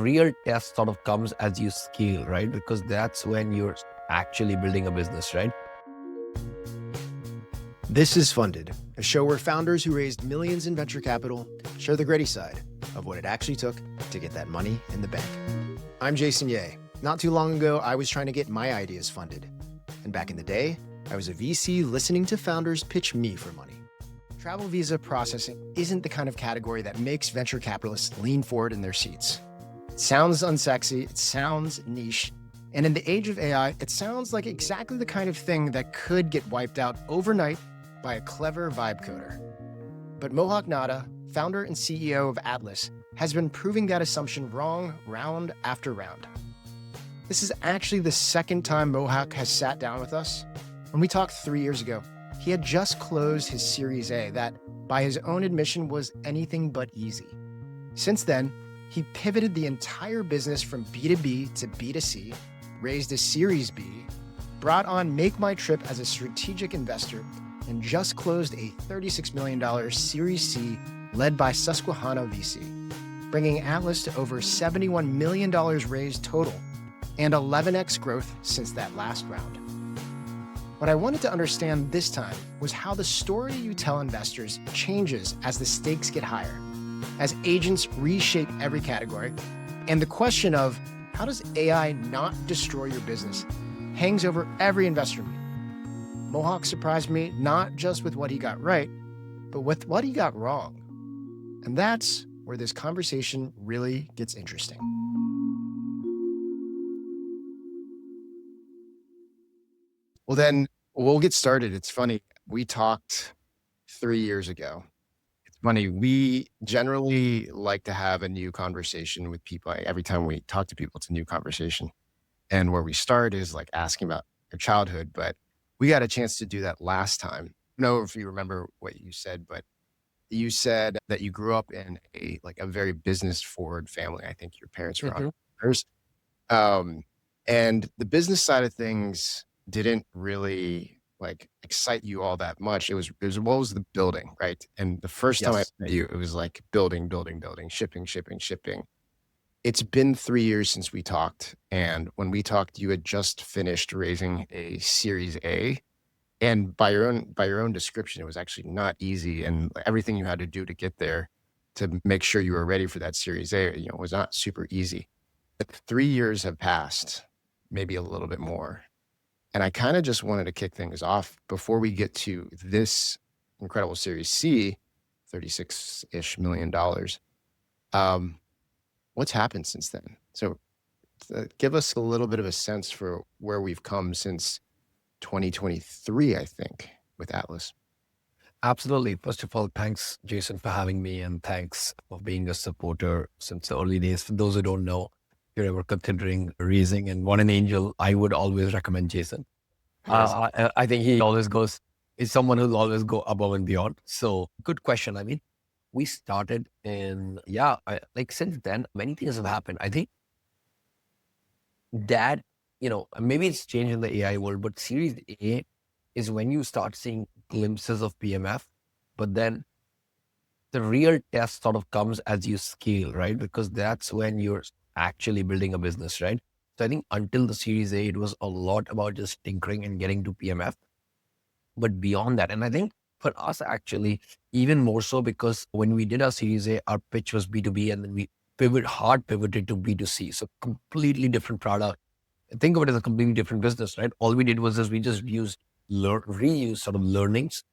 real test sort of comes as you scale, right? Because that's when you're actually building a business, right? This is Funded, a show where founders who raised millions in venture capital share the gritty side of what it actually took to get that money in the bank. I'm Jason Ye. Not too long ago, I was trying to get my ideas funded. And back in the day, I was a VC listening to founders pitch me for money. Travel visa processing isn't the kind of category that makes venture capitalists lean forward in their seats. It sounds unsexy, it sounds niche, and in the age of AI, it sounds like exactly the kind of thing that could get wiped out overnight by a clever vibe coder. But Mohak Nahta, founder and CEO of Atlys, has been proving that assumption wrong round after round. This is actually the second time Mohak has sat down with us. When we talked 3 years ago, he had just closed his Series A that, by his own admission, was anything but easy. Since then, he pivoted the entire business from B2B to B2C, raised a Series B, brought on Make My Trip as a strategic investor, and just closed a $36 million Series C led by Susquehanna VC, bringing Atlys to over $71 million raised total and 11x growth since that last round. What I wanted to understand this time was how the story you tell investors changes as the stakes get higher, as agents reshape every category, and the question of how does AI not destroy your business hangs over every investor meeting. Mohak surprised me not just with what he got right, but with what he got wrong. And that's where this conversation really gets interesting. Well, then we'll get started. It's funny. We talked 3 years ago. It's funny. We generally like to have a new conversation with people. Every time we talk to people, it's a new conversation. And where we start is like asking about their childhood, but we got a chance to do that last time. I don't know if you remember what you said, but you said that you grew up in a very business forward family. I think your parents were entrepreneurs. And the business side of things didn't really excite you all that much. It was what was the building, right? And the first time I met you, it was like building, shipping. It's been 3 years since we talked. And when we talked, you had just finished raising a Series A. And by your own description, it was actually not easy. And everything you had to do to get there to make sure you were ready for that Series A, was not super easy. But 3 years have passed, maybe a little bit more. And I kind of just wanted to kick things off before we get to this incredible Series C, $36-ish million. What's happened since then? So give us a little bit of a sense for where we've come since 2023, I think, with Atlys. Absolutely. First of all, thanks, Jason, for having me, and thanks for being a supporter since the early days. For those who don't know, if you're ever considering raising and want an angel, I would always recommend Jason. I think he's someone who'll always go above and beyond. So good question. I mean, we started since then, many things have happened. I think that, maybe it's changed in the AI world, but Series A is when you start seeing glimpses of PMF, but then the real test sort of comes as you scale, right? Because that's when you're actually building a business, right? So I think until the Series A, it was a lot about just tinkering and getting to PMF. But beyond that, and I think for us actually, even more so, because when we did our Series A, our pitch was B2B, and then we pivoted to B2C. So completely different product. Think of it as a completely different business, right? All we did was we just reused sort of learnings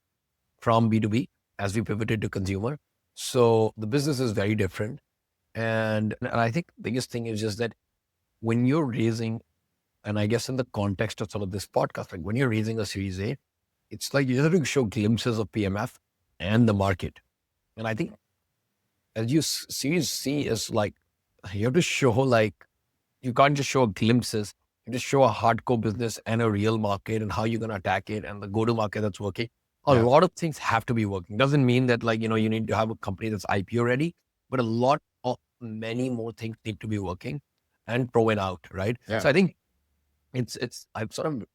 from B2B as we pivoted to consumer. So the business is very different. And I think the biggest thing is just that when you're raising, and I guess in the context of sort of this podcast, like when you're raising a Series A, it's like you have to show glimpses of PMF and the market. And I think as you Series C is like, you have to show you can't just show glimpses. You just show a hardcore business and a real market and how you're going to attack it and the go-to-market that's working. A lot of things have to be working. Doesn't mean that you need to have a company that's IPO ready, but many more things need to be working and proven out, right? Yeah. So I think I've sort of,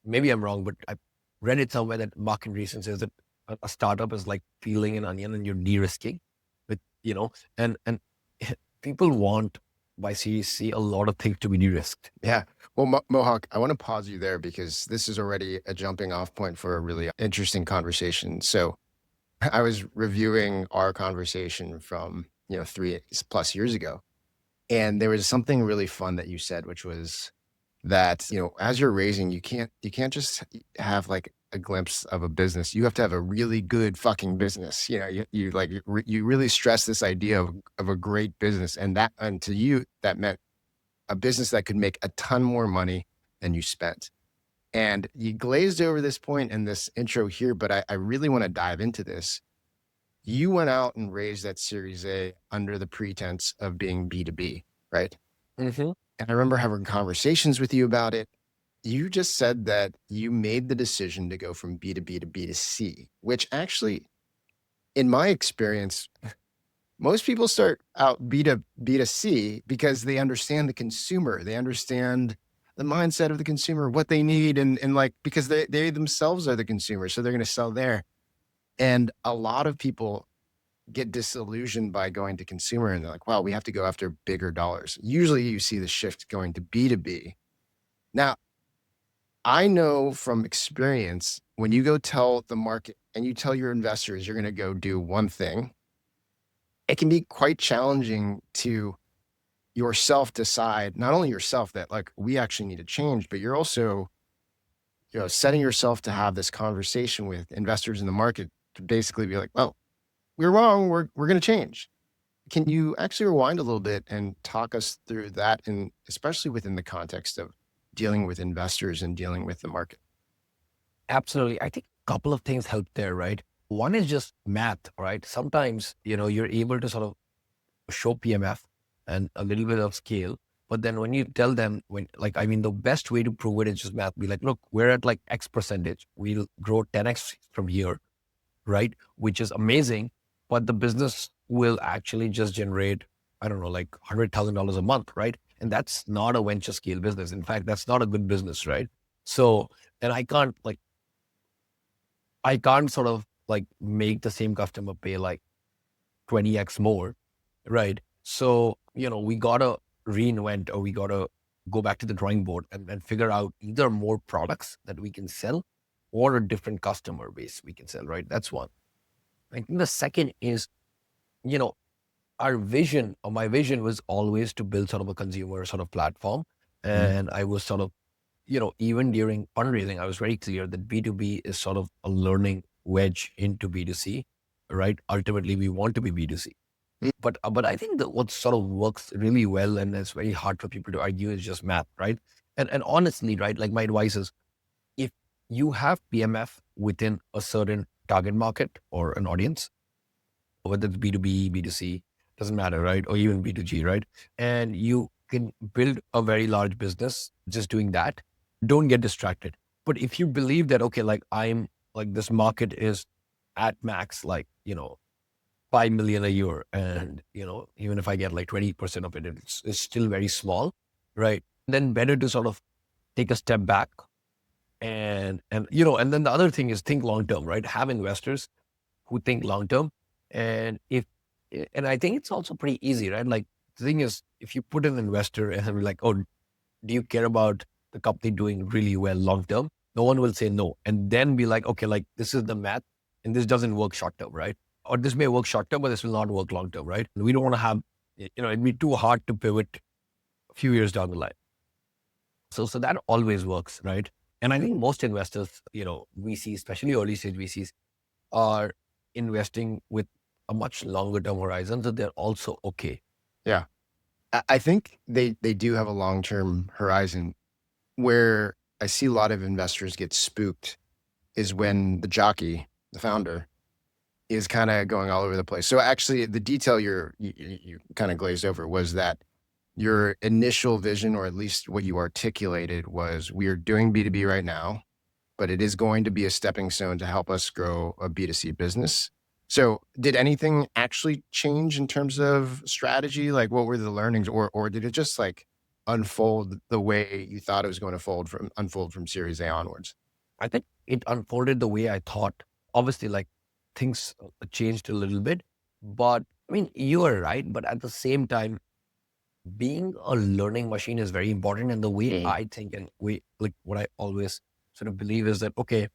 maybe I'm wrong, but I read it somewhere that market research says that a startup is like peeling an onion and you're de-risking with, and people want by Series C, a lot of things to be de-risked. Yeah. Well, Mohawk, I want to pause you there because this is already a jumping off point for a really interesting conversation. So I was reviewing our conversation from, 3+ years ago. And there was something really fun that you said, which was that, as you're raising, you can't just have like a glimpse of a business. You have to have a really good fucking business. You really stress this idea of a great business. And to you, that meant a business that could make a ton more money than you spent. And you glazed over this point in this intro here, but I really want to dive into this. You went out and raised that Series A under the pretense of being B2B, right? Mm-hmm. And I remember having conversations with you about it. You just said that you made the decision to go from B2B to B2C, which actually, in my experience, most people start out B2C because they understand the consumer. They understand the mindset of the consumer, what they need, and like, because they themselves are the consumer. So they're going to sell there. And a lot of people get disillusioned by going to consumer and they're like, wow, we have to go after bigger dollars. Usually you see the shift going to B2B. Now, I know from experience, when you go tell the market and you tell your investors you're going to go do one thing, it can be quite challenging to yourself decide, not only yourself that like we actually need to change, but you're also, setting yourself to have this conversation with investors in the market to basically be like, well, we're wrong. We're going to change. Can you actually rewind a little bit and talk us through that, and especially within the context of dealing with investors and dealing with the market? Absolutely. I think a couple of things help there, right? One is just math, right? Sometimes, you're able to sort of show PMF and a little bit of scale. But then when you tell them, the best way to prove it is just math. Be like, look, we're at like X percentage. We'll grow 10X from here, right? Which is amazing. But the business will actually just generate, I don't know, like $100,000 a month, right? And that's not a venture scale business. In fact, that's not a good business, right? So, and I can't sort of like make the same customer pay like 20X more, right? So, we got to reinvent, or we got to go back to the drawing board and figure out either more products that we can sell or a different customer base we can sell, right? That's one. I think the second is, you know, our vision, or my vision, was always to build sort of a consumer sort of platform. And I was sort of, even during fundraising, I was very clear that B2B is sort of a learning wedge into B2C, right? Ultimately, we want to be B2C. But I think that what sort of works really well, and it's very hard for people to argue, is just math, right? And honestly, right, like my advice is, if you have PMF within a certain target market or an audience, whether it's B2B, B2C, doesn't matter, right? Or even B2G, right? And you can build a very large business just doing that. Don't get distracted. But if you believe that, okay, like this market is at max, 5 million a year. And, even if I get like 20% of it, it's still very small, right? Then better to sort of take a step back and then the other thing is think long term, right? Have investors who think long term. And I think it's also pretty easy, right? Like the thing is, if you put an investor and be like, oh, do you care about the company doing really well long term? No one will say no. And then be like, okay, like this is the math and this doesn't work short term, right? Or this may work short term, but this will not work long term, right? And we don't want to have, it'd be too hard to pivot a few years down the line. So that always works, right? And I think most investors, VCs, especially early stage VCs, are investing with a much longer term horizon, so they're also okay. Yeah. I think they do have a long-term horizon. Where I see a lot of investors get spooked is when the jockey, the founder, is kind of going all over the place. So actually the detail you kind of glazed over was that your initial vision, or at least what you articulated, was we are doing B2B right now, but it is going to be a stepping stone to help us grow a B2C business. So did anything actually change in terms of strategy? Like what were the learnings, or did it just like unfold the way you thought it was going to unfold from Series A onwards? I think it unfolded the way I thought. Obviously, like things changed a little bit, but I mean, you are right. But at the same time, being a learning machine is very important. And the way Mm. I think and like what I always sort of believe is that, okay,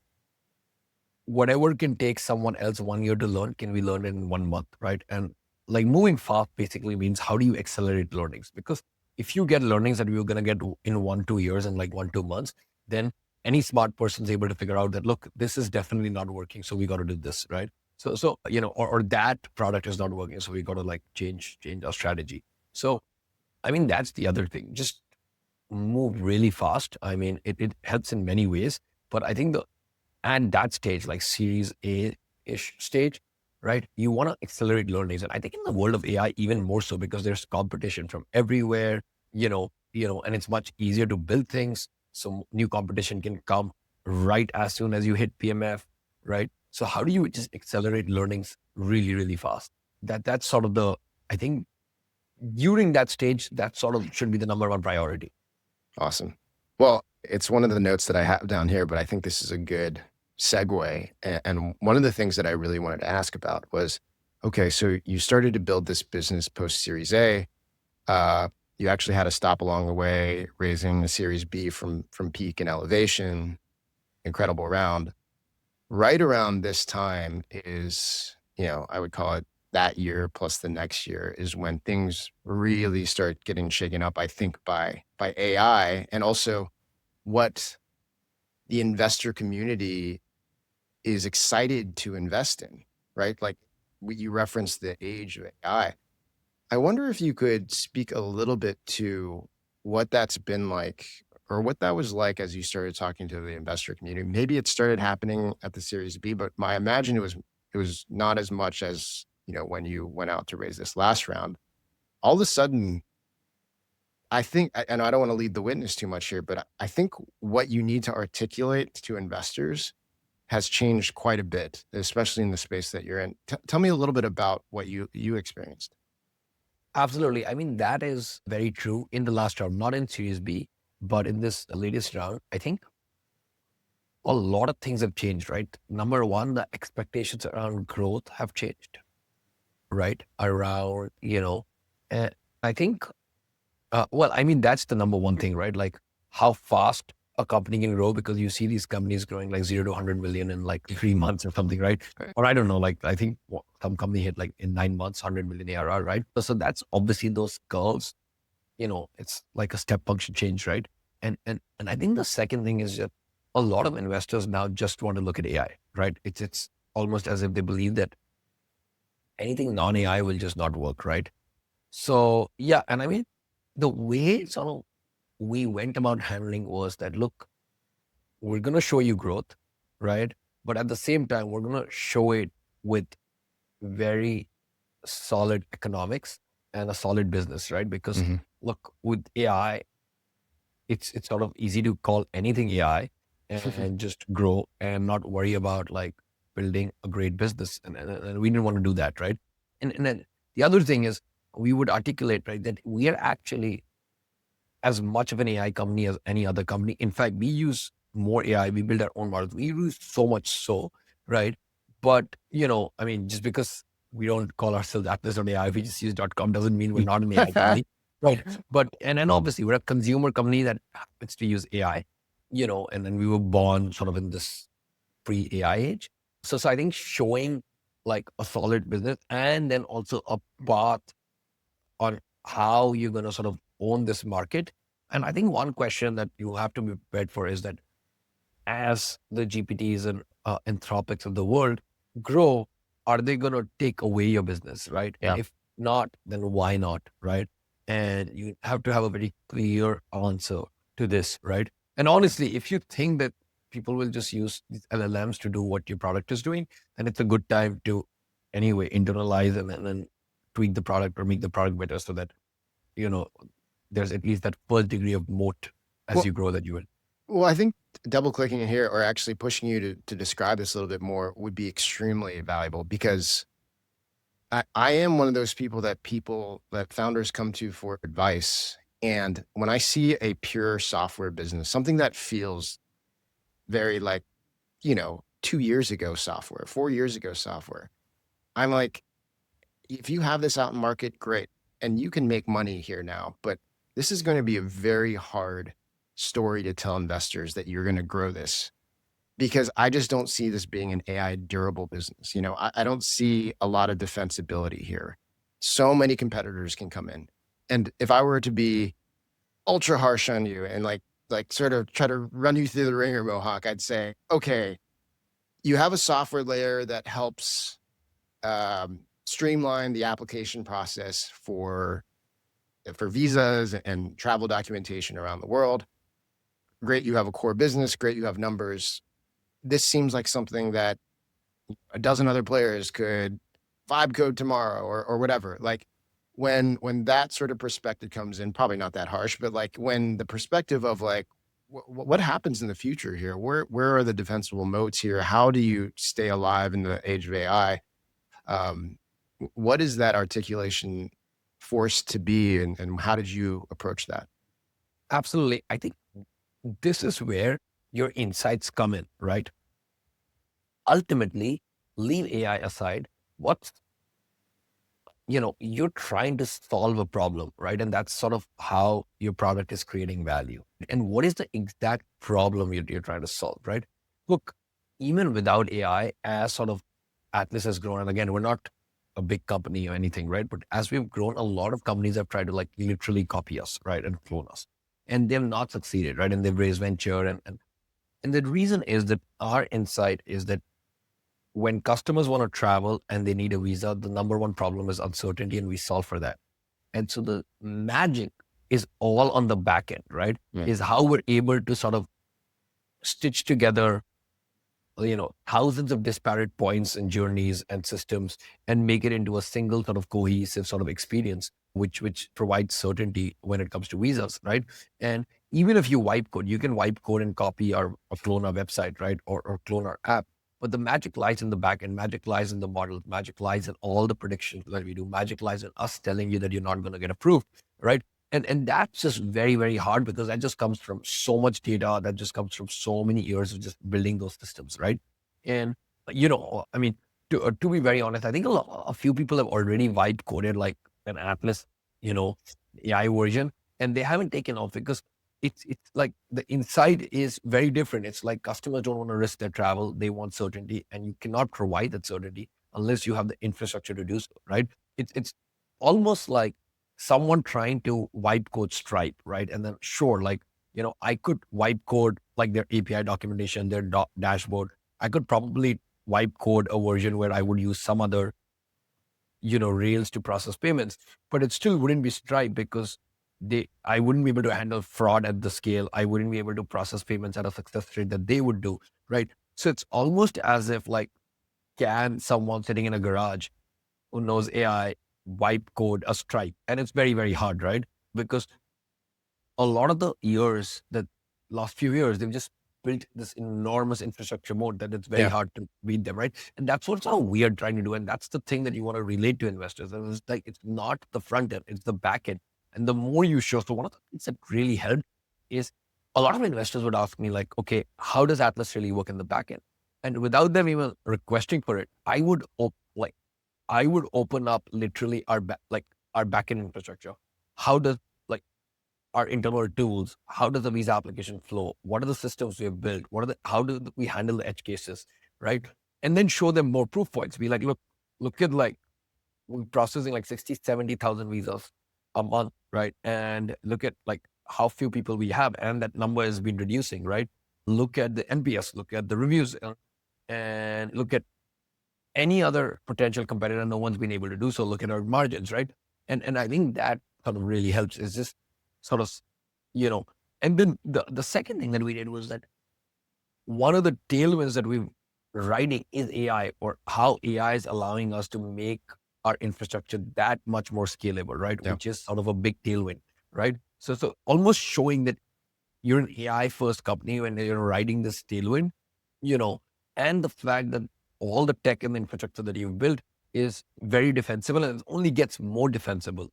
whatever can take someone else 1 year to learn can be learned in 1 month, right? And like moving fast basically means how do you accelerate learnings? Because if you get learnings that you're going to get in 1 2 years and like 1 2 months, then any smart person is able to figure out that, look, this is definitely not working, so we got to do this, right? So or that product is not working, so we got to like change our strategy. So I mean, that's the other thing. Just move really fast. I mean, it helps in many ways, but I think at that stage, like Series A-ish stage, right? You want to accelerate learnings. And I think in the world of AI, even more so because there's competition from everywhere, and it's much easier to build things. So new competition can come right as soon as you hit PMF, right? So how do you just accelerate learnings really, really fast? That's sort of I think during that stage, that sort of should be the number one priority. Awesome. Well, it's one of the notes that I have down here, but I think this is a good segue. And one of the things that I really wanted to ask about was, okay, so you started to build this business post Series A. You actually had to stop along the way, raising the Series B from peak and elevation, incredible round. Right around this time is, I would call it that year plus the next year is when things really start getting shaken up, I think, by AI and also what the investor community is excited to invest in, right? Like you referenced the age of AI. I wonder if you could speak a little bit to what that's been like or what that was like as you started talking to the investor community. Maybe it started happening at the Series B, but I imagine it was not as much as, when you went out to raise this last round. All of a sudden, I think, and I don't want to lead the witness too much here, but I think what you need to articulate to investors has changed quite a bit, especially in the space that you're in. Tell me a little bit about what you experienced. Absolutely. I mean, that is very true in the last round, not in Series B, but in this latest round. I think a lot of things have changed, right? Number one, the expectations around growth have changed, right? Around, uh, I think, well, I mean, that's the number one thing, right? Like how fast a company can grow because you see these companies growing like 0 to 100 million in like 3 months or something, right? Right. Or I don't know, like I think some company hit like in 9 months, 100 million ARR, right? So that's obviously those curves, it's like a step function change, right? And I think the second thing is that a lot of investors now just want to look at AI, right? It's almost as if they believe that anything non-AI will just not work, right? So yeah, and I mean the way sort of we went about handling was that, look, we're gonna show you growth, right? But at the same time, we're gonna show it with very solid economics and a solid business, right? Because Hmm. look, with AI, it's sort of easy to call anything AI and just grow and not worry about like building a great business. And we didn't want to do that, right? And then the other thing is we would articulate, right, that we are actually as much of an AI company as any other company. In fact, we use more AI. We build our own models. We use so much so, right? But, I mean, just because we don't call ourselves Atlys.ai, we just use .com doesn't mean we're not an AI company, right? But, and then obviously we're a consumer company that happens to use AI, and then we were born sort of in this pre-AI age. So I think showing like a solid business and then also a path on how you're going to sort of own this market. And I think one question that you have to be prepared for is that as the GPTs and Anthropics of the world grow, are they going to take away your business, right? And Yeah. if not, then why not, right? And you have to have a very clear answer to this, right? And honestly, if you think that people will just use these LLMs to do what your product is doing, then it's a good time to anyway internalize and then tweak the product or make the product better so that, you know, there's at least that first degree of moat as Well, you grow that you will. well, I think double clicking in here or actually pushing you to describe this a little bit more would be extremely valuable because I am one of those that founders come to for advice. And when I see a pure software business, something that feels very like, 2 years ago software, 4 years ago software, I'm like, if you have this out in market, great. and you can make money here now, but this is going to be a very hard story to tell investors that you're going to grow this, because I just don't see this being an AI durable business. I don't see a lot of defensibility here. So many competitors can come in. And if I were to be ultra harsh on you and like sort of try to run you through the ringer, Mohawk, I'd say, okay, you have a software layer that helps streamline the application process for visas and travel documentation around the world. Great, you have a core business. Great, you have numbers. This seems like something that a dozen other players could vibe code tomorrow or whatever. Like when that sort of perspective comes in, probably not that harsh, but like when the perspective of like, what happens in the future here? Where are the defensible moats here? How do you stay alive in the age of AI? What is that articulation forced to be, and how did you approach that? Absolutely. I think this is where your insights come in, right? Ultimately, leave AI aside. What's, you're trying to solve a problem, right? And that's sort of how your product is creating value. And what is the exact problem you're trying to solve, right? Look, even without AI, as sort of Atlas has grown, and again, we're not a big company or anything, right? But as we've grown, a lot of companies have tried to like literally copy us, right? And clone us. And they've not succeeded, right? And they've raised venture. And the reason is that our insight is that when customers want to travel and they need a visa, the number one problem is uncertainty, and we solve for that. And so the magic is all on the back end, right? Yeah. Is how we're able to sort of stitch together, thousands of disparate points and journeys and systems and make it into a single sort of cohesive sort of experience, which provides certainty when it comes to visas, right? And even if you wipe code, you can wipe code and copy or clone our website, right? Or clone our app. But the magic lies in the back end, magic lies in the model, magic lies in all the predictions that we do, magic lies in us telling you that you're not going to get approved, right? And that's just very, very hard, because that just comes from so much data, that just comes from so many years of just building those systems, right? And, I mean, to be very honest, I think a few people have already vibe coded like an Atlas, AI version, and they haven't taken off because it's like the inside is very different. It's like customers don't want to risk their travel. They want certainty, and you cannot provide that certainty unless you have the infrastructure to do so, right? It's almost like someone trying to wipe code Stripe, right? And then sure, like, I could wipe code like their API documentation, their dashboard. I could probably wipe code a version where I would use some other, Rails to process payments, but it still wouldn't be Stripe, because I wouldn't be able to handle fraud at the scale. I wouldn't be able to process payments at a success rate that they would do, right? So it's almost as if like, can someone sitting in a garage who knows AI wipe code a Stripe? And it's very, very hard, right? Because a lot of the years, the last few years, they've just built this enormous infrastructure mode that it's very Yeah. hard to beat them, right? And that's what's how we are trying to do. And that's the thing that you want to relate to investors. And it's like, it's not the front end, it's the back end. And the more you show, so one of the things that really helped is a lot of investors would ask me like, okay, how does Atlas really work in the back end? And without them even requesting for it, I would open up literally our backend infrastructure. How does like our internal tools? How does the visa application flow? What are the systems we have built? How do we handle the edge cases, right? And then show them more proof points. Be like, look at like we're processing like 60, 70,000 visas a month, right? And look at like how few people we have, and that number has been reducing, right? Look at the NPS, look at the reviews, and look at any other potential competitor. No one's been able to do so. Look at our margins, right? And I think that sort of really helps. Is just sort of, you know, and then the second thing that we did was that one of the tailwinds that we're riding is AI, or how AI is allowing us to make our infrastructure that much more scalable, right? Yeah. Which is sort of a big tailwind, right? So almost showing that you're an AI first company when you're riding this tailwind, and the fact that all the tech and the infrastructure that you've built is very defensible, and it only gets more defensible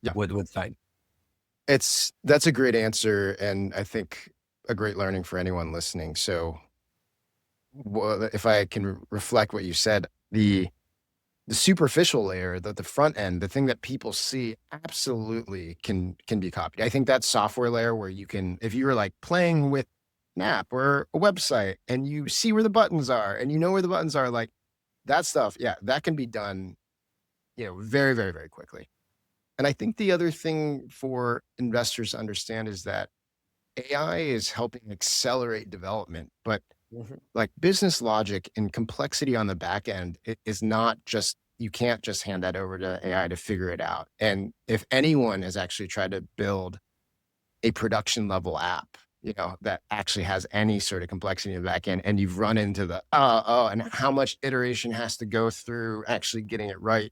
Yeah. with time. That's a great answer, and I think a great learning for anyone listening. So, if I can reflect what you said, the superficial layer, the front end, the thing that people see absolutely can be copied. I think that software layer where you can, if you were like playing with an app or a website and you see where the buttons are and you know where the buttons are, like that stuff, yeah, that can be done, very, very, very quickly. And I think the other thing for investors to understand is that AI is helping accelerate development, but Mhm. like business logic and complexity on the back end is not just, you can't just hand that over to AI to figure it out. And if anyone has actually tried to build a production level app, that actually has any sort of complexity in the back end, and you've run into and how much iteration has to go through actually getting it right,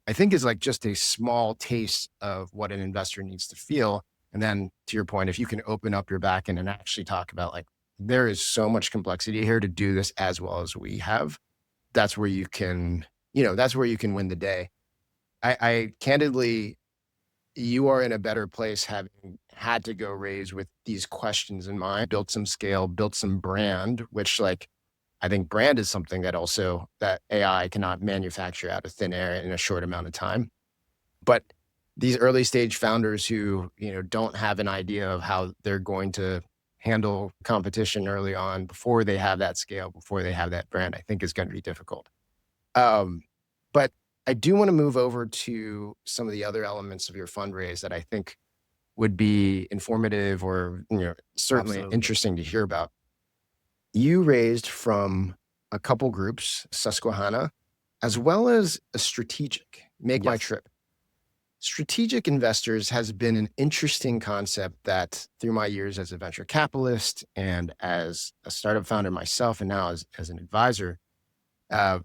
I think is like just a small taste of what an investor needs to feel. And then to your point, if you can open up your back end and actually talk about like, there is so much complexity here to do this as well as we have, that's where you can, that's where you can win the day. I candidly, you are in a better place having had to go raise with these questions in mind, built some scale, built some brand, which like, I think brand is something that also that AI cannot manufacture out of thin air in a short amount of time. But these early stage founders who, don't have an idea of how they're going to handle competition early on before they have that scale, before they have that brand, I think is going to be difficult. Um, but I do want to move over to some of the other elements of your fundraise that I think would be informative or, certainly Absolutely. interesting to hear about. You raised from a couple groups, Susquehanna, as well as a strategic, Make My Yes. Trip. Strategic investors has been an interesting concept that through my years as a venture capitalist and as a startup founder myself, and now as an advisor,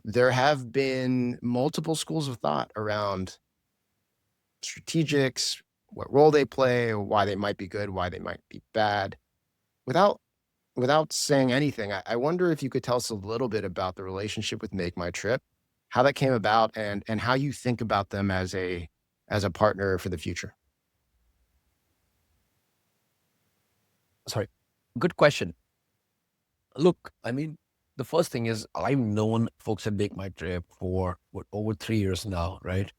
there have been multiple schools of thought around strategics, what role they play, why they might be good, why they might be bad. Without without saying anything, I wonder if you could tell us a little bit about the relationship with Make My Trip, how that came about, and how you think about them as a partner for the future. Sorry. Good question. Look, I mean, the first thing is I've known folks at Make My Trip for what, over 3 years now, right?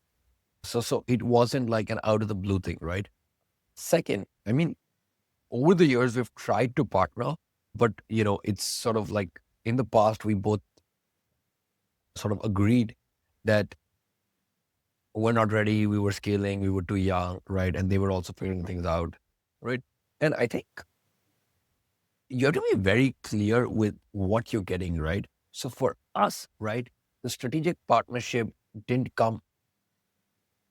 So it wasn't like an out of the blue thing, right? Second, I mean, over the years we've tried to partner, but it's sort of like in the past we both sort of agreed that we're not ready, we were scaling, we were too young, right? And they were also figuring things out, right? And I think you have to be very clear with what you're getting, right? So for us, right, the strategic partnership didn't come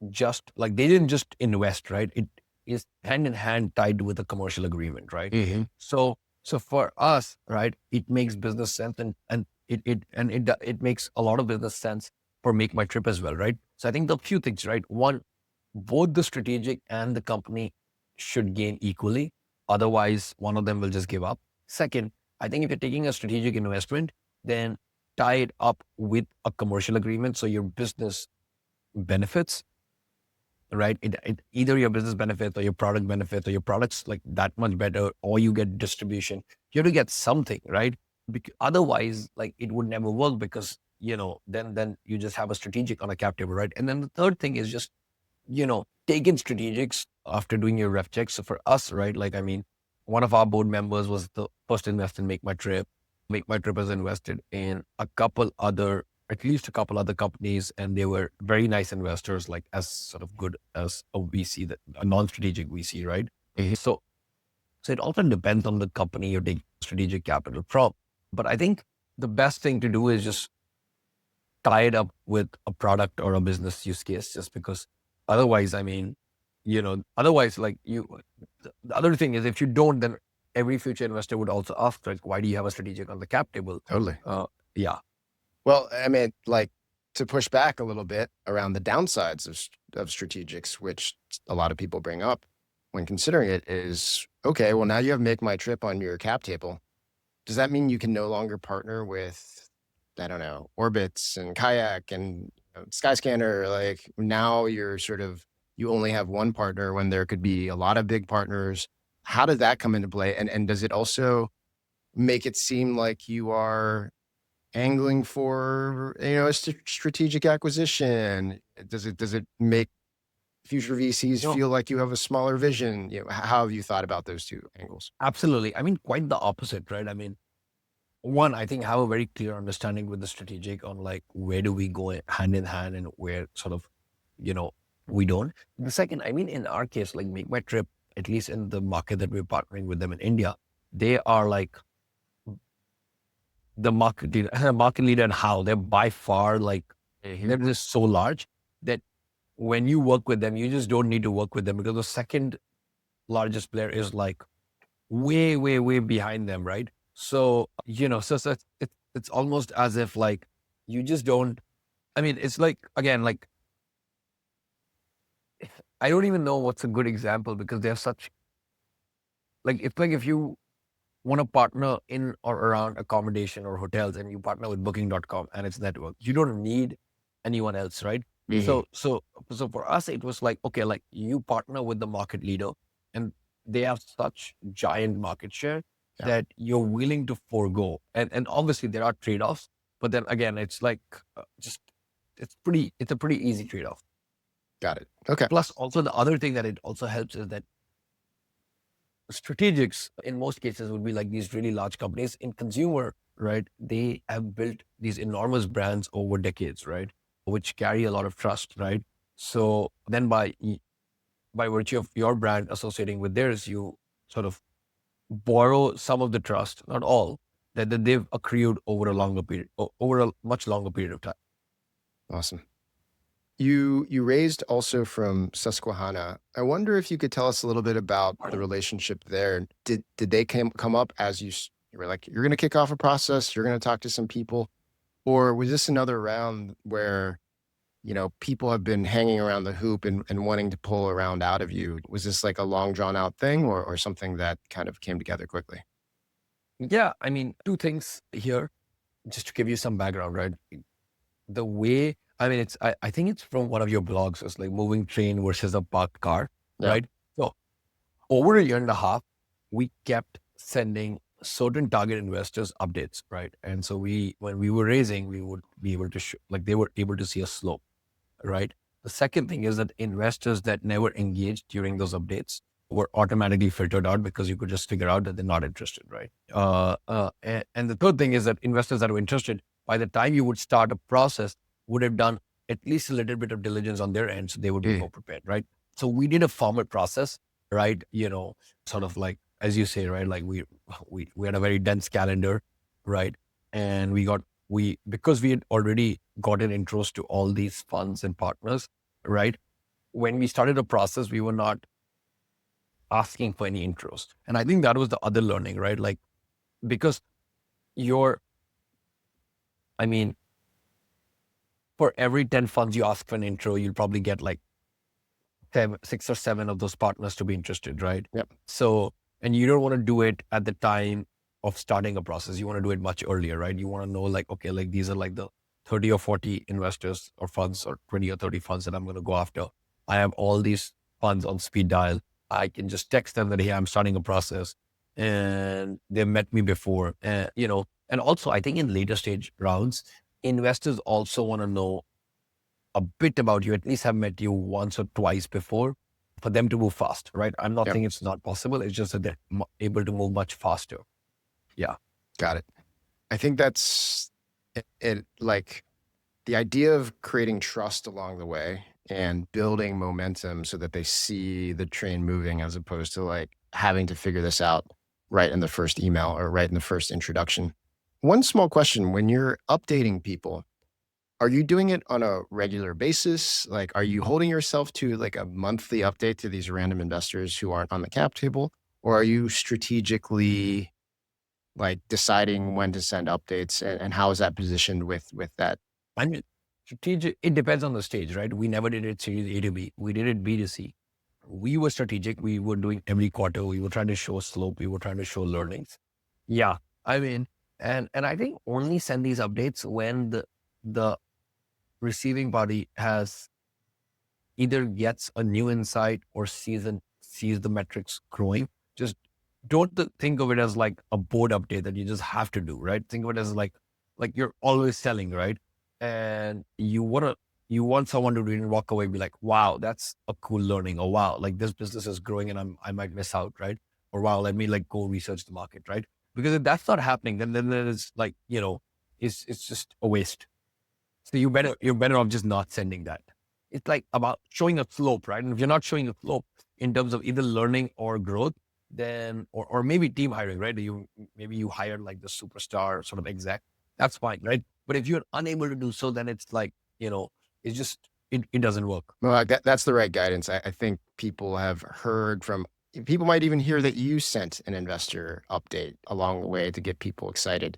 just like they didn't just invest, right? It is hand in hand tied with a commercial agreement, right? Hmm. So for us, right, it makes business sense and it makes a lot of business sense for Make My Trip as well, right? So I think the few things, right? One, both the strategic and the company should gain equally. Otherwise, one of them will just give up. Second, I think if you're taking a strategic investment, then tie it up with a commercial agreement so your business benefits, right? Either your business benefits or your product benefits or your product's like that much better or you get distribution. You have to get something, right? Otherwise, like it would never work because, then you just have a strategic on a cap table, right? And then the third thing is just take in strategics after doing your ref checks. So for us, right, like, I mean, one of our board members was the first investor in Make My Trip. Make My Trip has invested in at least a couple other companies, and they were very nice investors, like as sort of good as a VC, that a non-strategic VC, right? Hmm. So it often depends on the company you're taking strategic capital from. But I think the best thing to do is just tie it up with a product or a business use case, just because otherwise, I mean, otherwise, like the other thing is if you don't, then every future investor would also ask, like, why do you have a strategic on the cap table? Totally. Uh, yeah, Well, I mean, like to push back a little bit around the downsides of strategics, which a lot of people bring up when considering it, is okay. Well, now you have Make My Trip on your cap table. Does that mean you can no longer partner with, I don't know, Orbitz and Kayak and Skyscanner? Like now you're sort of, you only have one partner when there could be a lot of big partners. How does that come into play? And does it also make it seem like you are angling for, a strategic acquisition? Does it make future VCs No, feel like you have a smaller vision? How have you thought about those two angles? absolutely. I mean, quite the opposite, right? I mean, one, I think have a very clear understanding with the strategic on like where do we go hand in hand and where sort of, you know, we don't. The second, I mean, in our case, like Make My Trip, at least in the market that we're partnering with them in India, they are like the market leader, market leader and how they're by far like they're just so large that when you work with them, you just don't need to work with them because the second largest player is like way, way, way behind them, right? So, it's almost as if like you just don't, I mean, it's like, again, like, I don't even know what's a good example because they're such, like, it's like if you want to partner in or around accommodation or hotels and you partner with booking.com and its network, you don't need anyone else, right? Mhm. So for us, it was like, okay, like you partner with the market leader and they have such giant market share Yeah, that you're willing to forego. And obviously there are trade-offs, but then again, it's like just, it's a pretty easy trade-off. got it. Okay. Plus also the other thing that it also helps is that strategics in most cases would be like these really large companies in consumer, right? They have built these enormous brands over decades, right? Which carry a lot of trust, right? So then by virtue of your brand associating with theirs, you sort of borrow some of the trust, not all, that they've accrued over a longer period, over a much longer period of time. Awesome. You raised also from Susquehanna. I wonder if you could tell us a little bit about the relationship there. Did they come up as you were like, you're going to kick off a process, you're going to talk to some people, or was this another round where people have been hanging around the hoop and wanting to pull a round out of you? Was this like a long drawn out thing, or something that kind of came together quickly? Yeah, I mean, two things here, just to give you some background, right? The way, I mean, I think it's from one of your blogs. It's like moving train versus a parked car, Yeah. right? So over a year and a half, we kept sending certain target investors updates, right? And so when we were raising, we would be able to like they were able to see a slope, right? The second thing is that investors that never engaged during those updates were automatically filtered out because you could just figure out that they're not interested, right? And the third thing is that investors that were interested, by the time you would start a process, would have done at least a little bit of diligence on their end, so they would be Mm. more prepared, right? So we did a formal process, right? Sort of like as you say, right? Like we had a very dense calendar, right? And because we had already gotten intros to all these funds and partners, right? When we started the process, we were not asking for any intros. And I think that was the other learning, right? Like, because you're, I mean, for every 10 funds you ask for an intro, you'll probably get like 6 or 7 of those partners to be interested, right? Yep. So, and you don't want to do it at the time of starting a process. You want to do it much earlier, right? You want to know like, okay, like these are like the 30 or 40 investors or funds or 20 or 30 funds that I'm going to go after. I have all these funds on speed dial. I can just text them that, hey, I'm starting a process and they've met me before. And also I think in later stage rounds, investors also want to know a bit about you, at least have met you once or twice before for them to move fast, right? I'm not Yep. saying it's not possible. It's just that they're able to move much faster. Yeah. Got it. I think that's it. Like the idea of creating trust along the way and building momentum so that they see the train moving as opposed to like having to figure this out right in the first email or right in the first introduction. One small question: when you're updating people, are you doing it on a regular basis? Like, are you holding yourself to like a monthly update to these random investors who aren't on the cap table? Or are you strategically like deciding when to send updates, and how is that positioned with that? I mean, strategic, it depends on the stage, right? We never did it series A to B. We did it B to C. We were strategic. We were doing every quarter. We were trying to show slope. We were trying to show learnings. Yeah. I mean, and I think only send these updates when the receiving party has either gets a new insight or sees the metrics growing. Just don't think of it as like a board update that you just have to do, right? Think of it as like you're always selling, right? And you want someone to really walk away and be like, wow, that's a cool learning. Or wow, like this business is growing and I might miss out, right? Or wow, let me like go research the market, right? Because if that's not happening, then there's like, it's just a waste. So you're better off just not sending that. It's like about showing a slope, right? And if you're not showing a slope in terms of either learning or growth, then or maybe team hiring, right? Maybe you hire like the superstar sort of exec. That's fine, right? But if you're unable to do so, then it's like, it's just it doesn't work. Well, that's the right guidance. I think people have heard from people might even hear that you sent an investor update along the way to get people excited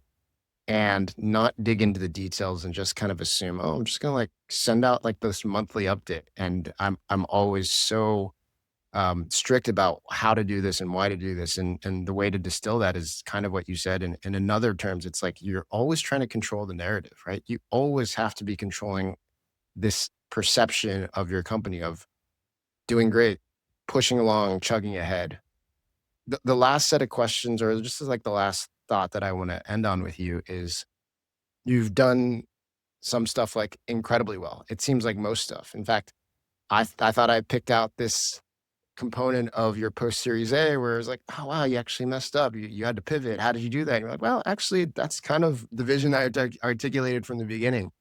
and not dig into the details and just kind of assume, oh, I'm just gonna like send out like this monthly update. And I'm always so strict about how to do this and why to do this. And the way to distill that is kind of what you said. And in other terms, it's like you're always trying to control the narrative, right? You always have to be controlling this perception of your company of doing great, pushing along, chugging ahead. The last set of questions, or just as like the last thought that I want to end on with you is you've done some stuff like incredibly well. It seems like most stuff. In fact, I thought I picked out this component of your post series A where it's like, oh, wow, you actually messed up. You had to pivot. How did you do that? And you're like, well, actually, that's kind of the vision I articulated from the beginning.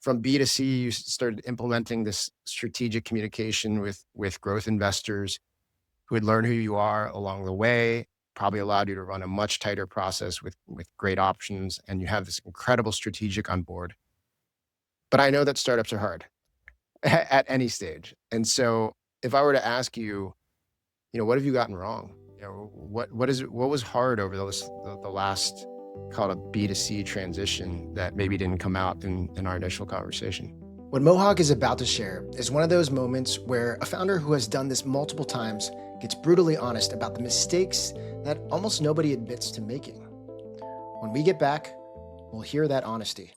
From B to C, you started implementing this strategic communication with growth investors who would learn who you are along the way, probably allowed you to run a much tighter process with great options. And you have this incredible strategic on board. But I know that startups are hard at any stage. And so if I were to ask you, what have you gotten wrong? What was hard over the last, call it a B to C transition that maybe didn't come out in our initial conversation? What Mohak is about to share is one of those moments where a founder who has done this multiple times gets brutally honest about the mistakes that almost nobody admits to making. When we get back, we'll hear that honesty.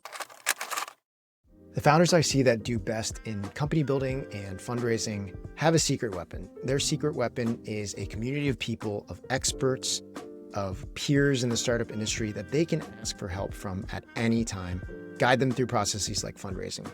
The founders I see that do best in company building and fundraising have a secret weapon. Their secret weapon is a community of people, of experts, of peers in the startup industry that they can ask for help from at any time, guide them through processes like fundraising.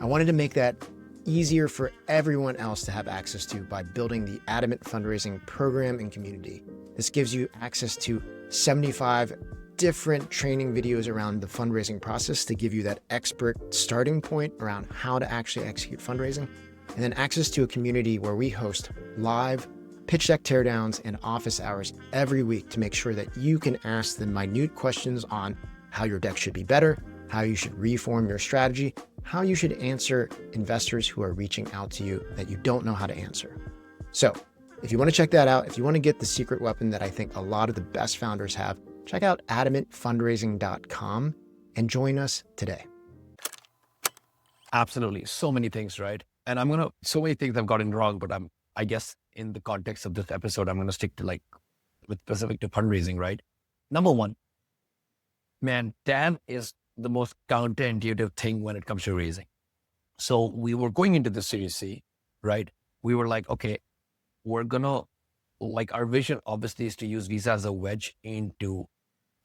I wanted to make that easier for everyone else to have access to by building the Adamant fundraising program and community. This gives you access to 75 different training videos around the fundraising process to give you that expert starting point around how to actually execute fundraising, and then access to a community where we host live pitch deck teardowns and office hours every week to make sure that you can ask the minute questions on how your deck should be better, how you should reform your strategy, how you should answer investors who are reaching out to you that you don't know how to answer. So if you want to check that out, if you want to get the secret weapon that I think a lot of the best founders have, check out adamantfundraising.com and join us today. Absolutely. So many things, right? And so many things I've gotten wrong, but I guess in the context of this episode, I'm going to stick to with specific to fundraising, right? Number one, man, TAM is the most counterintuitive thing when it comes to raising. So we were going into the Series C, right? We were like, okay, we're going to, our vision obviously is to use Visa as a wedge into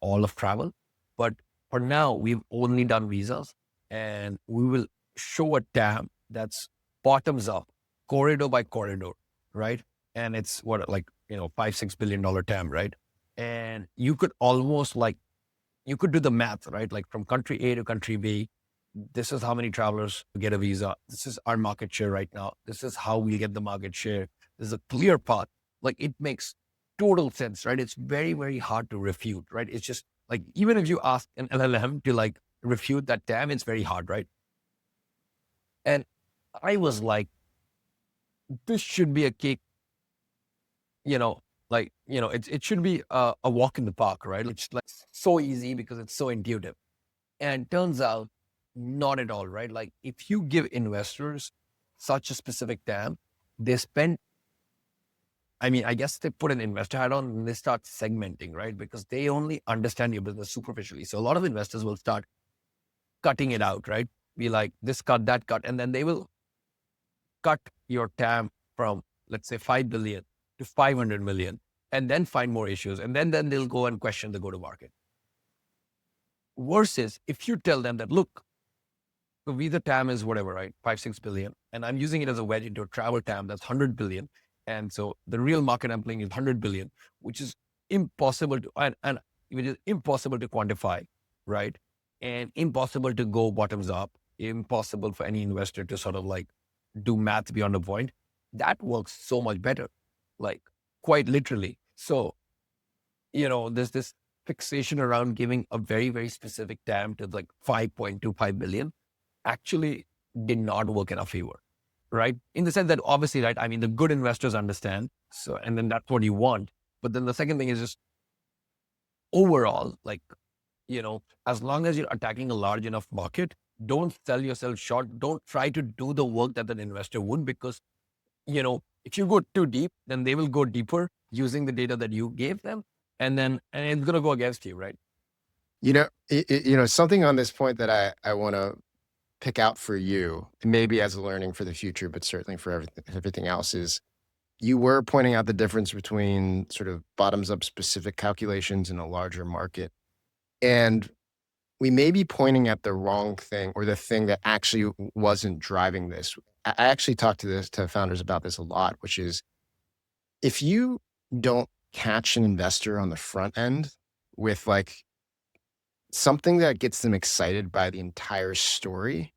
all of travel. But for now, we've only done visas, and we will show a TAM that's bottoms up, corridor by corridor, right? And it's $5-6 billion TAM, right? And you could almost you could do the math, right? Like from country A to country B, this is how many travelers get a visa. This is our market share right now. This is how we get the market share. There's a clear path. It makes total sense, right? It's very, very hard to refute, right? It's just even if you ask an LLM to refute that TAM, it's very hard, right? And I was like, this should be a cake, it should be a walk in the park, right? It's so easy because it's so intuitive. And turns out not at all, right? If you give investors such a specific TAM, they spend, I guess they put an investor hat on and they start segmenting, right? Because they only understand your business superficially. So a lot of investors will start cutting it out, right? Be like this cut, that cut, and then they will cut your TAM from, let's say, 5 billion to 500 million, and then find more issues. And then they'll go and question the go-to-market. Versus if you tell them that, look, the Visa TAM is whatever, right? 5-6 billion. And I'm using it as a wedge into a travel TAM that's 100 billion. And so the real market I'm playing is 100 billion, which is impossible to, and which is impossible to quantify, right? And impossible to go bottoms up, impossible for any investor to sort of like do math beyond a point. That works so much better, like quite literally. So, there's this fixation around giving a very, very specific TAM to like 5.25 billion actually did not work in our favor, right? In the sense that obviously, right, I mean, the good investors understand. So, and then that's what you want. But then the second thing is just overall, like, as long as you're attacking a large enough market, don't sell yourself short. Don't try to do the work that an investor would, because, if you go too deep, then they will go deeper using the data that you gave them. And it's going to go against you, right? Something on this point that I want to pick out for you, maybe as a learning for the future, but certainly for everything else, is you were pointing out the difference between sort of bottoms up specific calculations in a larger market. And we may be pointing at the wrong thing, or the thing that actually wasn't driving this. I actually talk to founders about this a lot, which is if you don't catch an investor on the front end with like something that gets them excited by the entire story,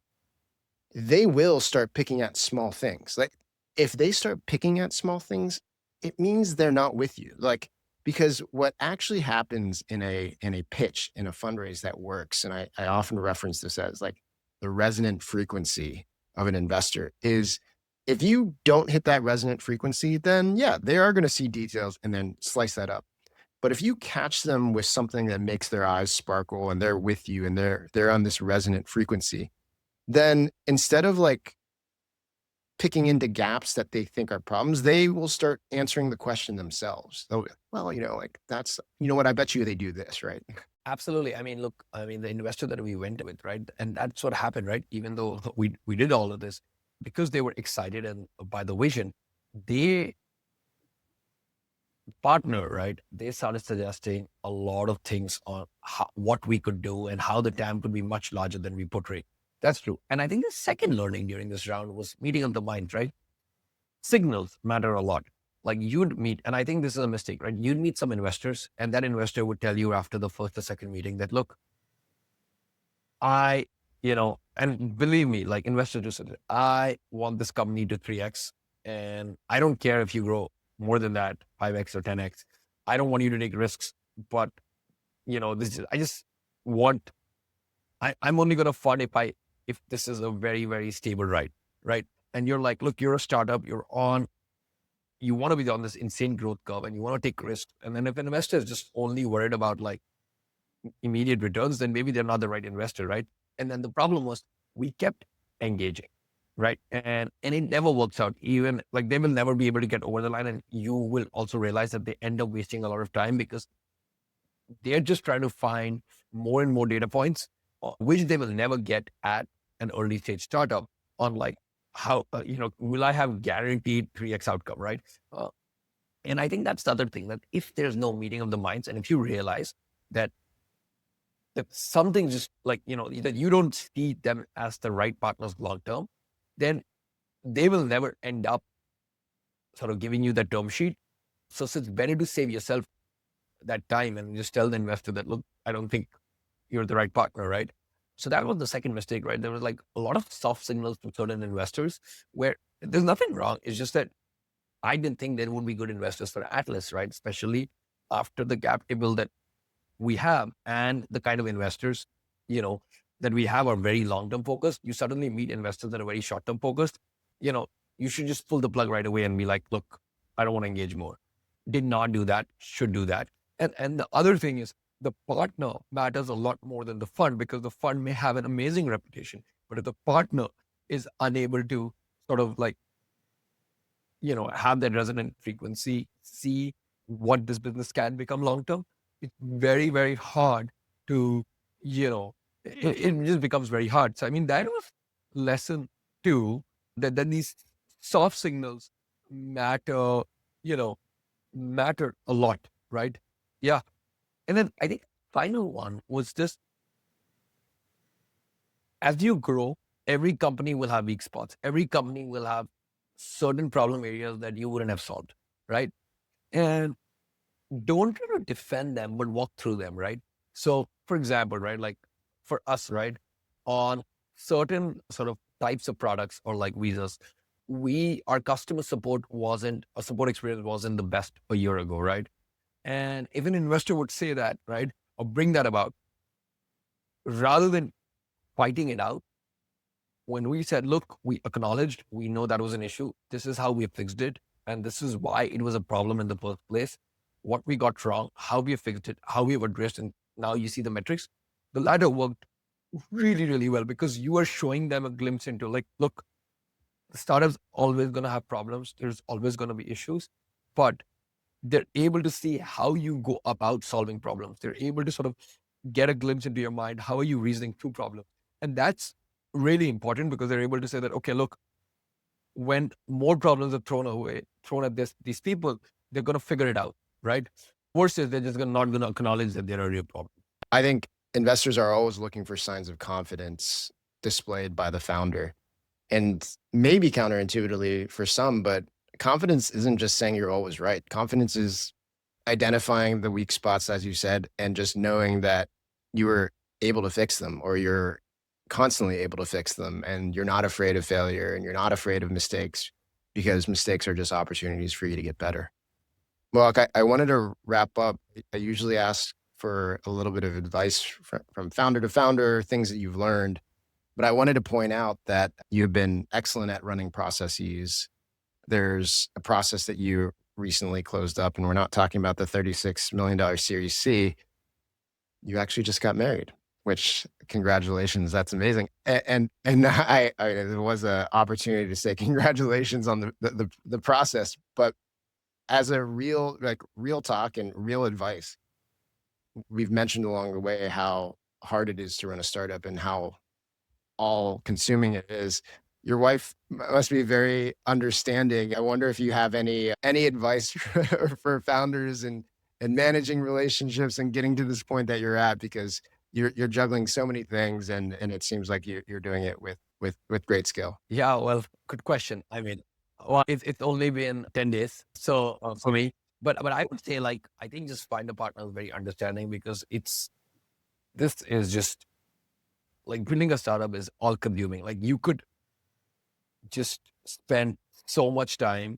they will start picking at small things. Like if they start picking at small things, it means they're not with you. Like, because what actually happens in a pitch, in a fundraise that works, and I often reference this as like the resonant frequency of an investor, is if you don't hit that resonant frequency, then yeah, they are going to see details and then slice that up. But if you catch them with something that makes their eyes sparkle and they're with you and they're on this resonant frequency, then instead of like picking into gaps that they think are problems, they will start answering the question themselves. They'll be, well, like that's, what, I bet you they do this, right? Absolutely. I mean, look, the investor that we went with, right? And that's what happened, right? Even though we did all of this, because they were excited and by the vision, they partner, right? They started suggesting a lot of things on what we could do and how the TAM could be much larger than we portray. That's true. And I think the second learning during this round was meeting of the minds, right? Signals matter a lot. Like you'd meet, and I think this is a mistake, right? You'd meet some investors, and that investor would tell you after the first or second meeting that, look, and believe me, like investors do say, I want this company to 3x, and I don't care if you grow more than that, 5x or 10x. I don't want you to take risks, but I just want, I'm only going to fund if this is a very, very stable ride, right? And you're like, look, you're a startup, you want to be on this insane growth curve and you want to take risks. And then if an investor is just only worried about like immediate returns, then maybe they're not the right investor, right? And then the problem was we kept engaging, right? And it never works out. Even like they will never be able to get over the line. And you will also realize that they end up wasting a lot of time because they're just trying to find more and more data points, which they will never get at an early stage startup on like how, will I have guaranteed 3x outcome, right? And I think that's the other thing, that if there's no meeting of the minds, and if you realize that something just like, that you don't see them as the right partners long term, then they will never end up sort of giving you that term sheet. So it's better to save yourself that time and just tell the investor that, look, I don't think you're the right partner, right? So that was the second mistake, right? There was like a lot of soft signals from certain investors where there's nothing wrong. It's just that I didn't think there would be good investors for Atlys, right? Especially after the cap table that we have and the kind of investors, that we have are very long-term focused. You suddenly meet investors that are very short-term focused, you should just pull the plug right away and be like, look, I don't want to engage more. Did not do that, should do that. And the other thing is the partner matters a lot more than the fund, because the fund may have an amazing reputation, but if the partner is unable to sort of like, have that resonant frequency, see what this business can become long-term, it's very, very hard to, it just becomes very hard. So, I mean, that was lesson two, that these soft signals matter, matter a lot, right? Yeah. And then I think final one was just as you grow, every company will have weak spots. Every company will have certain problem areas that you wouldn't have solved, right? And don't try to defend them, but walk through them, right? So, for example, right, like for us, right, on certain sort of types of products or like visas, our customer support wasn't, a support experience wasn't the best a year ago, right? And if an investor would say that, right, or bring that about, rather than fighting it out, when we said, look, we acknowledged, we know that was an issue. This is how we fixed it. And this is why it was a problem in the first place. What we got wrong, how we fixed it, how we've addressed. And now you see the metrics. The latter worked really, really well because you are showing them a glimpse into like, look, the startup's always going to have problems. There's always going to be issues, but they're able to see how you go about solving problems. They're able to sort of get a glimpse into your mind. How are you reasoning through problems? And that's really important because they're able to say that, okay, look, when more problems are thrown at these people, they're going to figure it out, right? Versus they're just not going to acknowledge that there are real problems. I think investors are always looking for signs of confidence displayed by the founder. And maybe counterintuitively for some, but confidence isn't just saying you're always right. Confidence is identifying the weak spots, as you said, and just knowing that you were able to fix them or you're constantly able to fix them and you're not afraid of failure and you're not afraid of mistakes because mistakes are just opportunities for you to get better. Well, I wanted to wrap up. I usually ask for a little bit of advice from founder to founder, things that you've learned. But I wanted to point out that you've been excellent at running processes. There's a process that you recently closed up, and we're not talking about the $36 million Series C. You actually just got married, which congratulations. That's amazing. And I there was an opportunity to say congratulations on the process, but as a real talk and real advice, we've mentioned along the way how hard it is to run a startup and how all consuming it is. Your wife must be very understanding. I wonder if you have any advice for founders and managing relationships and getting to this point that you're at because you're juggling so many things and it seems like you're doing it with great skill. Yeah, well, good question. I mean, well, it's only been 10 days. So for me, but I would say like, I think just find a partner who's very understanding because this is just like building a startup is all consuming. Like you could just spend so much time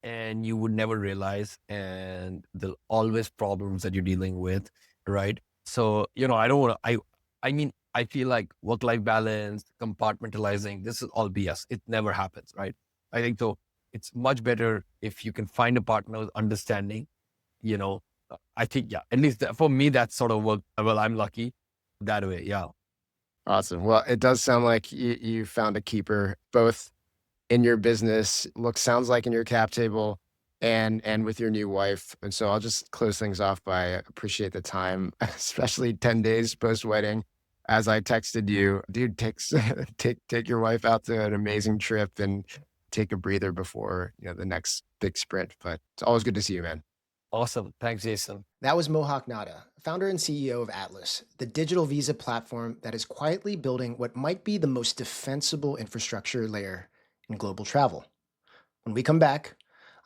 and you would never realize, and there'll always problems that you're dealing with, right? So, I don't want to, I mean, I feel like work-life balance, compartmentalizing, this is all BS. It never happens, right? I think so. It's much better if you can find a partner with understanding, you know, I think, yeah, at least for me, that sort of worked. Well, I'm lucky that way. Yeah. Awesome. Well, it does sound like you found a keeper both in your business, sounds like in your cap table and with your new wife. And so I'll just close things off by appreciate the time, especially 10 days post-wedding. As I texted you, dude, take your wife out to an amazing trip and take a breather before, the next big sprint. But it's always good to see you, man. Awesome. Thanks, Jason. That was Mohak Nahta, founder and CEO of Atlys, the digital visa platform that is quietly building what might be the most defensible infrastructure layer in global travel. When we come back,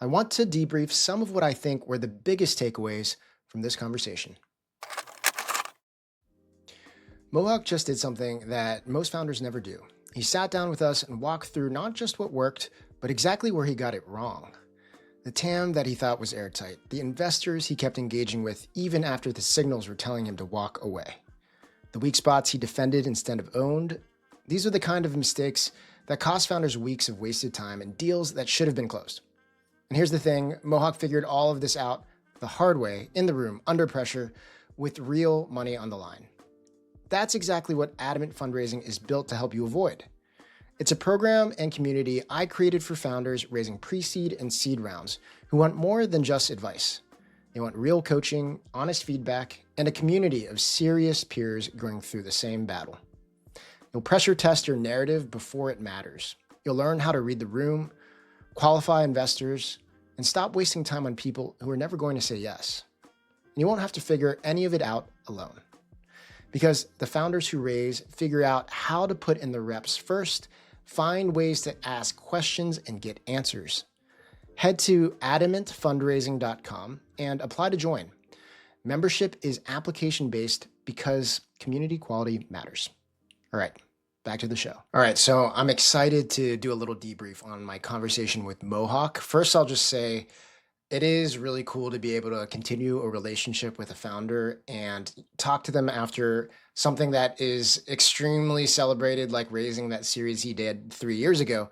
I want to debrief some of what I think were the biggest takeaways from this conversation. Mohak just did something that most founders never do. He sat down with us and walked through not just what worked, but exactly where he got it wrong. The TAM that he thought was airtight, the investors he kept engaging with even after the signals were telling him to walk away. The weak spots he defended instead of owned. These are the kind of mistakes that cost founders weeks of wasted time and deals that should have been closed. And here's the thing, Mohak figured all of this out the hard way, in the room, under pressure, with real money on the line. That's exactly what Adamant Fundraising is built to help you avoid. It's a program and community I created for founders raising pre-seed and seed rounds who want more than just advice. They want real coaching, honest feedback, and a community of serious peers going through the same battle. You'll pressure test your narrative before it matters. You'll learn how to read the room, qualify investors, and stop wasting time on people who are never going to say yes. And you won't have to figure any of it out alone. because the founders who raise figure out how to put in the reps first, find ways to ask questions and get answers. Head to adamantfundraising.com and apply to join. Membership is application-based because community quality matters. All right, back to the show. All right, so I'm excited to do a little debrief on my conversation with Mohak. First, I'll just say it is really cool to be able to continue a relationship with a founder and talk to them after something that is extremely celebrated, like raising that series he did 3 years ago,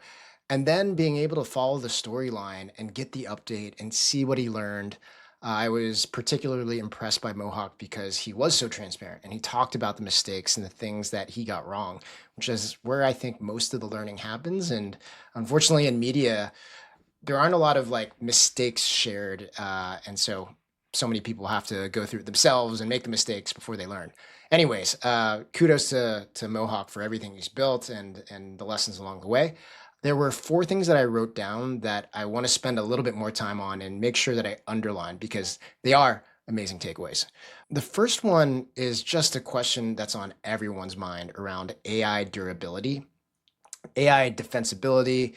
and then being able to follow the storyline and get the update and see what he learned. I was particularly impressed by Mohawk because he was so transparent and he talked about the mistakes and the things that he got wrong, which is where I think most of the learning happens. And unfortunately, in media, there aren't a lot of like mistakes shared, and so many people have to go through it themselves and make the mistakes before they learn. Anyways, kudos to Mohawk for everything he's built and the lessons along the way. There were 4 things that I wrote down that I want to spend a little bit more time on and make sure that I underline because they are amazing takeaways. The first one is just a question that's on everyone's mind around AI durability, AI defensibility,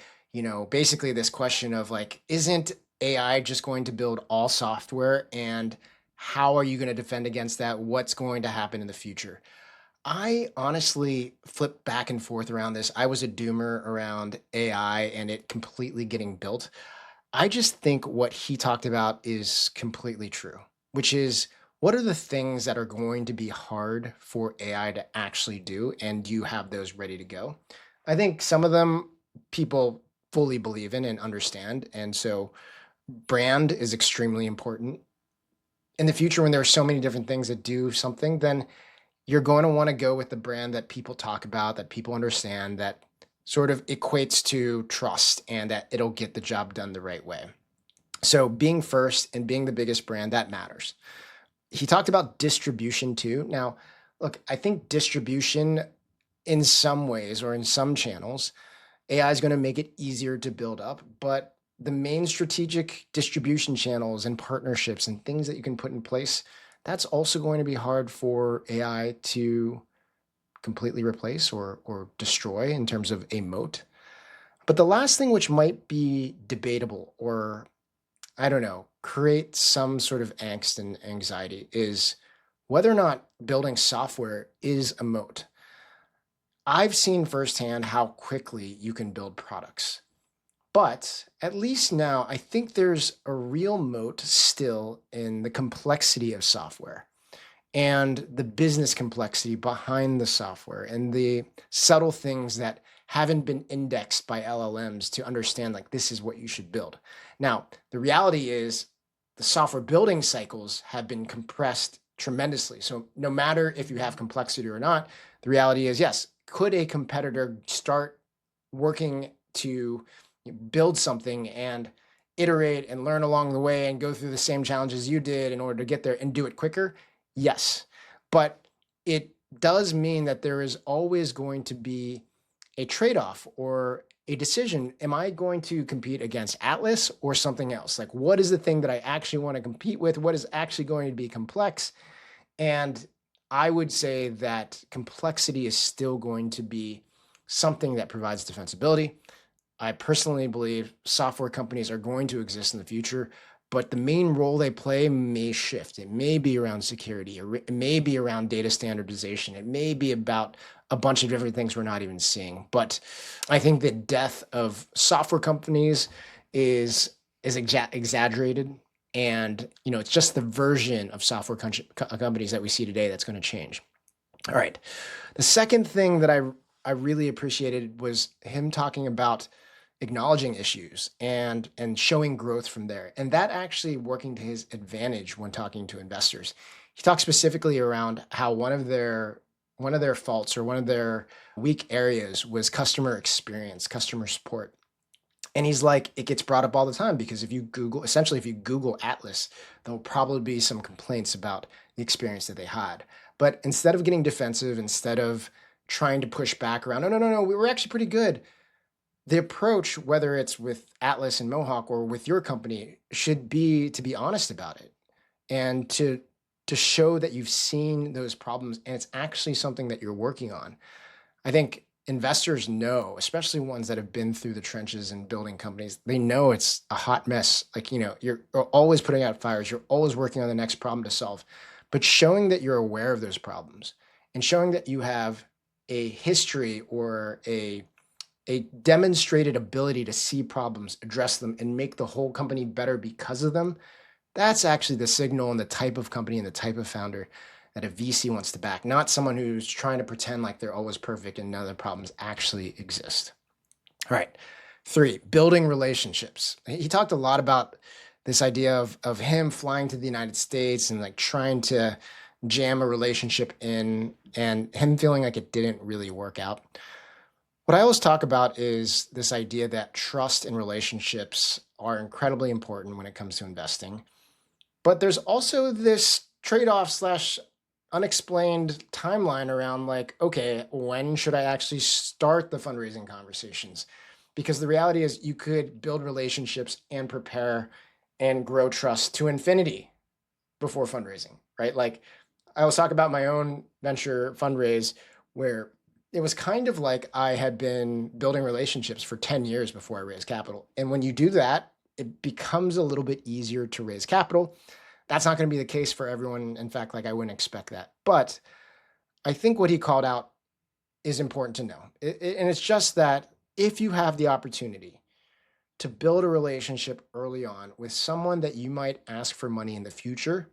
basically this question of like, isn't AI just going to build all software? And how are you going to defend against that? What's going to happen in the future? I honestly flip back and forth around this. I was a doomer around AI and it completely getting built. I just think what he talked about is completely true, which is what are the things that are going to be hard for AI to actually do? And do you have those ready to go? I think some of them people fully believe in and understand. And so brand is extremely important. In the future, when there are so many different things that do something, then you're going to want to go with the brand that people talk about, that people understand, that sort of equates to trust and that it'll get the job done the right way. So being first and being the biggest brand, that matters. He talked about distribution too. Now, look, I think distribution in some ways or in some channels, AI is going to make it easier to build up, but the main strategic distribution channels and partnerships and things that you can put in place, that's also going to be hard for AI to completely replace or destroy in terms of a moat. But the last thing, which might be debatable or I don't know, create some sort of angst and anxiety, is whether or not building software is a moat. I've seen firsthand how quickly you can build products. But at least now, I think there's a real moat still in the complexity of software and the business complexity behind the software and the subtle things that haven't been indexed by LLMs to understand like this is what you should build. Now, the reality is the software building cycles have been compressed tremendously. So no matter if you have complexity or not, the reality is yes, could a competitor start working to build something and iterate and learn along the way and go through the same challenges you did in order to get there and do it quicker? Yes, but it does mean that there is always going to be a trade-off or a decision. Am I going to compete against Atlas or something else? Like, what is the thing that I actually want to compete with? What is actually going to be complex? And I would say that complexity is still going to be something that provides defensibility. I personally believe software companies are going to exist in the future, but the main role they play may shift. It may be around security, or it may be around data standardization. It may be about a bunch of different things we're not even seeing. But I think the death of software companies is exaggerated. And it's just the version of software companies that we see today that's going to change. All right. The second thing that I really appreciated was him talking about acknowledging issues and showing growth from there, and that actually working to his advantage when talking to investors. He talked specifically around how one of their faults or one of their weak areas was customer experience, customer support. And he's like, it gets brought up all the time because if you Google Atlas, there'll probably be some complaints about the experience that they had. But instead of getting defensive, instead of trying to push back around, no, we were actually pretty good. The approach, whether it's with Atlas and Mohawk or with your company, should be to be honest about it and to to show that you've seen those problems and it's actually something that you're working on. I think investors know, especially ones that have been through the trenches in building companies, they know it's a hot mess. Like, you're always putting out fires, you're always working on the next problem to solve. But showing that you're aware of those problems and showing that you have a history or a demonstrated ability to see problems, address them, and make the whole company better because of them, that's actually the signal and the type of company and the type of founder that a VC wants to back, not someone who's trying to pretend like they're always perfect and none of the problems actually exist. All right. 3, building relationships. He talked a lot about this idea of him flying to the United States and like trying to jam a relationship in and him feeling like it didn't really work out. What I always talk about is this idea that trust and relationships are incredibly important when it comes to investing. But there's also this trade-off slash unexplained timeline around like, okay, when should I actually start the fundraising conversations? Because the reality is you could build relationships and prepare and grow trust to infinity before fundraising, right? Like I was talking about my own venture fundraise where it was kind of like I had been building relationships for 10 years before I raised capital. And when you do that, it becomes a little bit easier to raise capital. That's not going to be the case for everyone. In fact, like I wouldn't expect that. But I think what he called out is important to know. And it's just that if you have the opportunity to build a relationship early on with someone that you might ask for money in the future,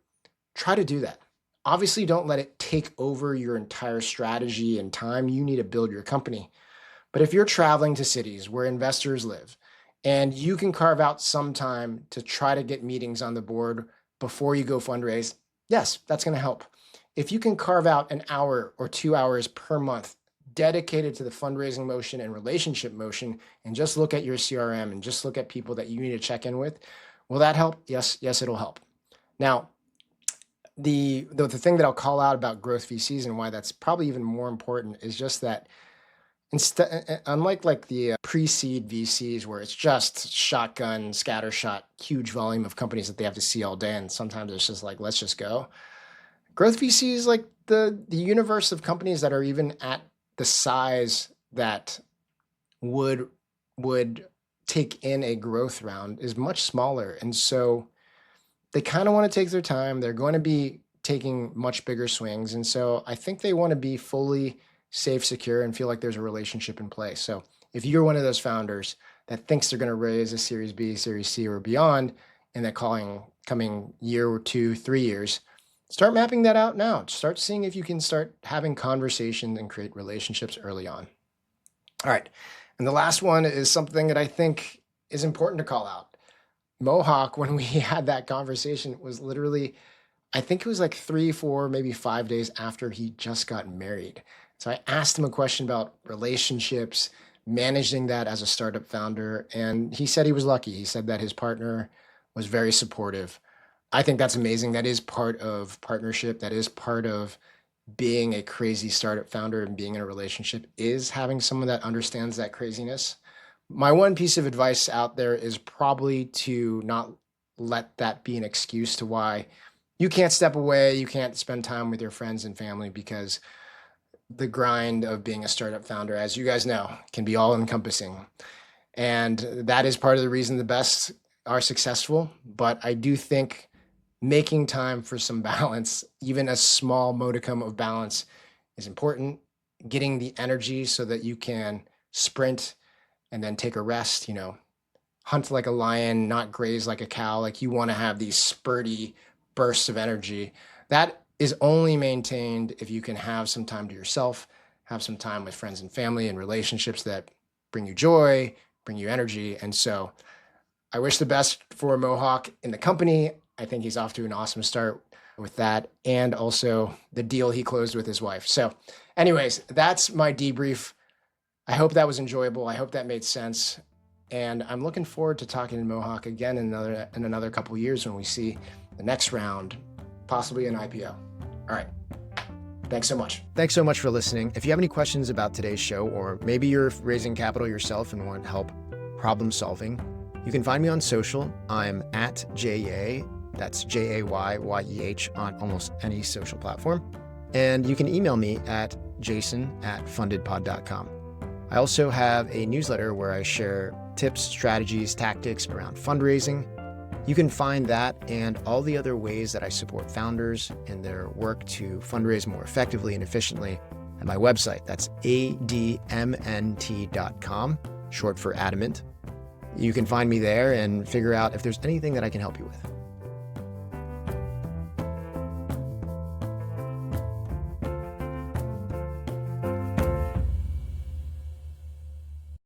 try to do that. Obviously, don't let it take over your entire strategy and time. You need to build your company. But if you're traveling to cities where investors live and you can carve out some time to try to get meetings on the board before you go fundraise, yes, that's going to help. If you can carve out an hour or 2 hours per month dedicated to the fundraising motion and relationship motion and just look at your CRM and just look at people that you need to check in with, will that help? Yes, it'll help. Now, the thing that I'll call out about growth VCs and why that's probably even more important is just that unlike like the pre-seed VCs where it's just shotgun, scattershot, huge volume of companies that they have to see all day, and sometimes it's just like, let's just go. Growth VCs, like the universe of companies that are even at the size that would take in a growth round is much smaller. And so they kind of want to take their time. They're going to be taking much bigger swings. And so I think they want to be fully safe, secure, and feel like there's a relationship in place. So if you're one of those founders that thinks they're going to raise a Series B, Series C, or beyond in the coming year or 2, 3 years, start mapping that out now. Start seeing if you can start having conversations and create relationships early on. All right. And the last one is something that I think is important to call out. Mohak, when we had that conversation, was literally, I think it was like 3, 4, maybe 5 days after he just got married. So I asked him a question about relationships, managing that as a startup founder. And he said he was lucky. He said that his partner was very supportive. I think that's amazing. That is part of partnership. That is part of being a crazy startup founder and being in a relationship, is having someone that understands that craziness. My one piece of advice out there is probably to not let that be an excuse to why you can't step away, you can't spend time with your friends and family, because the grind of being a startup founder, as you guys know, can be all encompassing. And that is part of the reason the best are successful. But I do think making time for some balance, even a small modicum of balance, is important. Getting the energy so that you can sprint and then take a rest, hunt like a lion, not graze like a cow. Like you want to have these spurty bursts of energy. That is only maintained if you can have some time to yourself, have some time with friends and family and relationships that bring you joy, bring you energy. And so I wish the best for Mohak in the company. I think he's off to an awesome start with that, and also the deal he closed with his wife. So anyways, that's my debrief. I hope that was enjoyable. I hope that made sense. And I'm looking forward to talking to Mohak again in another couple of years when we see the next round, possibly an IPO. All right. Thanks so much. Thanks so much for listening. If you have any questions about today's show, or maybe you're raising capital yourself and want help problem solving, you can find me on social. I'm at JA. That's JAYYEH on almost any social platform. And you can email me at jason@fundedpod.com. I also have a newsletter where I share tips, strategies, tactics around fundraising. You can find that and all the other ways that I support founders in their work to fundraise more effectively and efficiently at my website. That's admnt.com, short for adamant. You can find me there and figure out if there's anything that I can help you with.